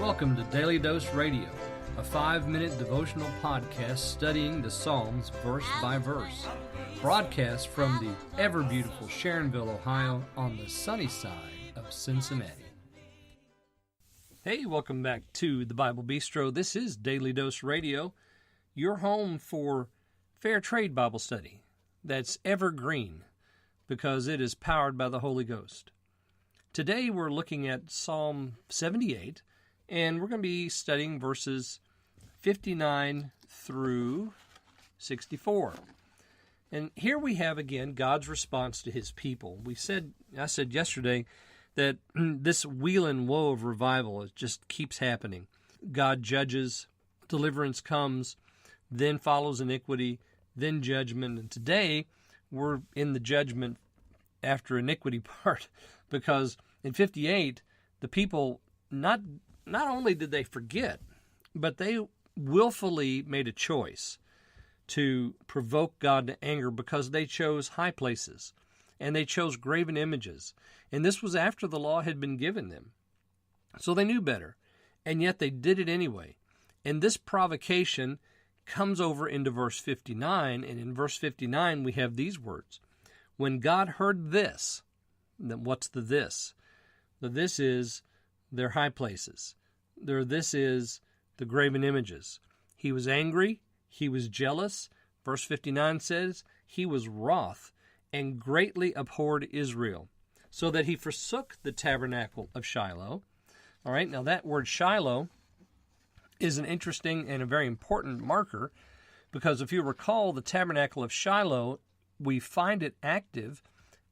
Welcome to Daily Dose Radio, a 5-minute devotional podcast studying the Psalms verse by verse. Broadcast from the ever-beautiful Sharonville, Ohio, on the sunny side of Cincinnati. Hey, welcome back to the Bible Bistro. This is Daily Dose Radio, your home for fair trade Bible study that's evergreen because it is powered by the Holy Ghost. Today we're looking at Psalm 78, and we're going to be studying verses 59 through 64. And here we have again God's response to his people. I said yesterday that this wheel and woe of revival, it just keeps happening. God judges, deliverance comes, then follows iniquity, then judgment. And today we're in the judgment after iniquity part, because in 58 the people not only did they forget, but they willfully made a choice to provoke God to anger because they chose high places and they chose graven images. And this was after the law had been given them. So they knew better, and yet they did it anyway. And this provocation comes over into verse 59, and in verse 59 we have these words. When God heard this, then what's the this? The this is their high places. This is the graven images. He was angry. He was jealous. Verse 59 says, he was wroth and greatly abhorred Israel, so that he forsook the tabernacle of Shiloh. All right, now that word Shiloh is an interesting and a very important marker, because if you recall, the tabernacle of Shiloh, we find it active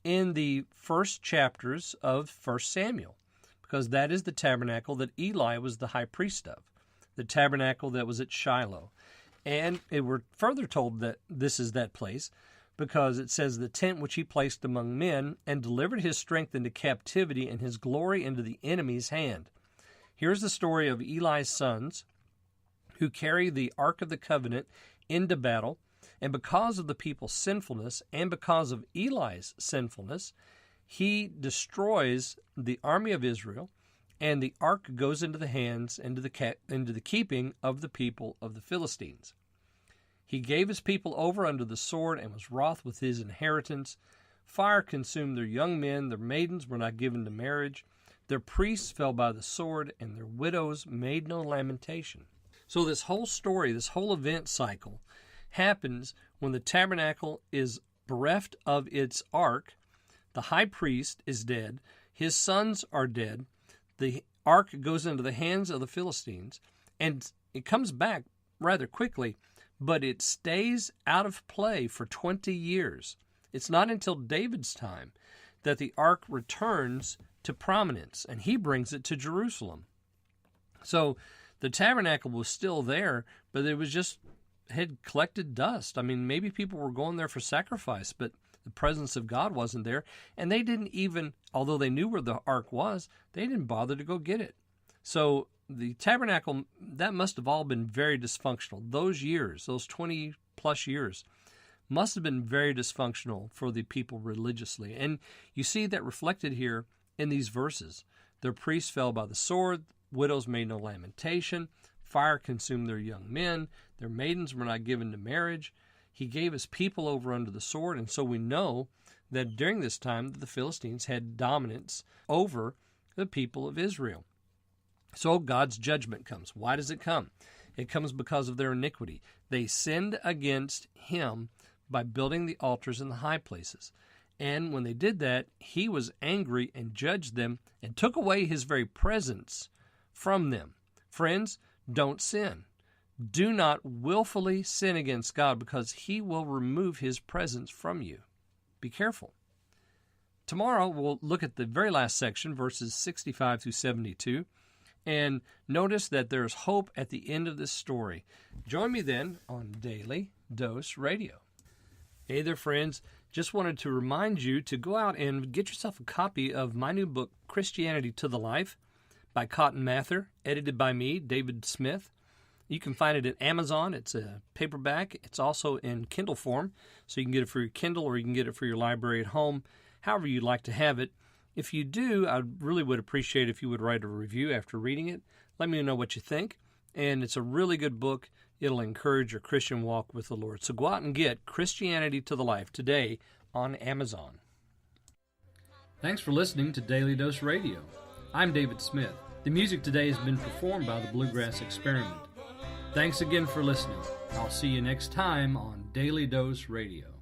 in the first chapters of 1 Samuel, because that is the tabernacle that Eli was the high priest of, the tabernacle that was at Shiloh. And we're further told that this is that place because it says the tent which he placed among men and delivered his strength into captivity and his glory into the enemy's hand. Here's the story of Eli's sons who carry the Ark of the Covenant into battle. And because of the people's sinfulness and because of Eli's sinfulness, he destroys the army of Israel, and the ark goes into the hands, into the keeping of the people of the Philistines. He gave his people over unto the sword and was wroth with his inheritance. Fire consumed their young men, their maidens were not given to marriage. Their priests fell by the sword, and their widows made no lamentation. So this whole story, this whole event cycle, happens when the tabernacle is bereft of its ark. The high priest is dead. His sons are dead. The ark goes into the hands of the Philistines, and it comes back rather quickly, but it stays out of play for 20 years. It's not until David's time that the ark returns to prominence, and he brings it to Jerusalem. So the tabernacle was still there, but it was just had collected dust. I mean, maybe people were going there for sacrifice, but the presence of God wasn't there. And they didn't even, although they knew where the ark was, they didn't bother to go get it. So the tabernacle, that must have all been very dysfunctional. Those years, those 20 plus years, must have been very dysfunctional for the people religiously. And you see that reflected here in these verses. Their priests fell by the sword, widows made no lamentation, fire consumed their young men, their maidens were not given to marriage. He gave his people over under the sword, and so we know that during this time the Philistines had dominance over the people of Israel. So God's judgment comes. Why does it come? It comes because of their iniquity. They sinned against him by building the altars in the high places. And when they did that, he was angry and judged them and took away his very presence from them. Friends, don't sin. Do not willfully sin against God, because he will remove his presence from you. Be careful. Tomorrow we'll look at the very last section, verses 65 through 72, and notice that there's hope at the end of this story. Join me then on Daily Dose Radio. Hey there, friends. Just wanted to remind you to go out and get yourself a copy of my new book, Christianity to the Life, by Cotton Mather, edited by me, David Smith. You can find it at Amazon. It's a paperback. It's also in Kindle form, so you can get it for your Kindle or you can get it for your library at home, however you'd like to have it. If you do, I really would appreciate if you would write a review after reading it. Let me know what you think. And it's a really good book. It'll encourage your Christian walk with the Lord. So go out and get Christianity to the Life today on Amazon. Thanks for listening to Daily Dose Radio. I'm David Smith. The music today has been performed by the Bluegrass Experiment. Thanks again for listening. I'll see you next time on Daily Dose Radio.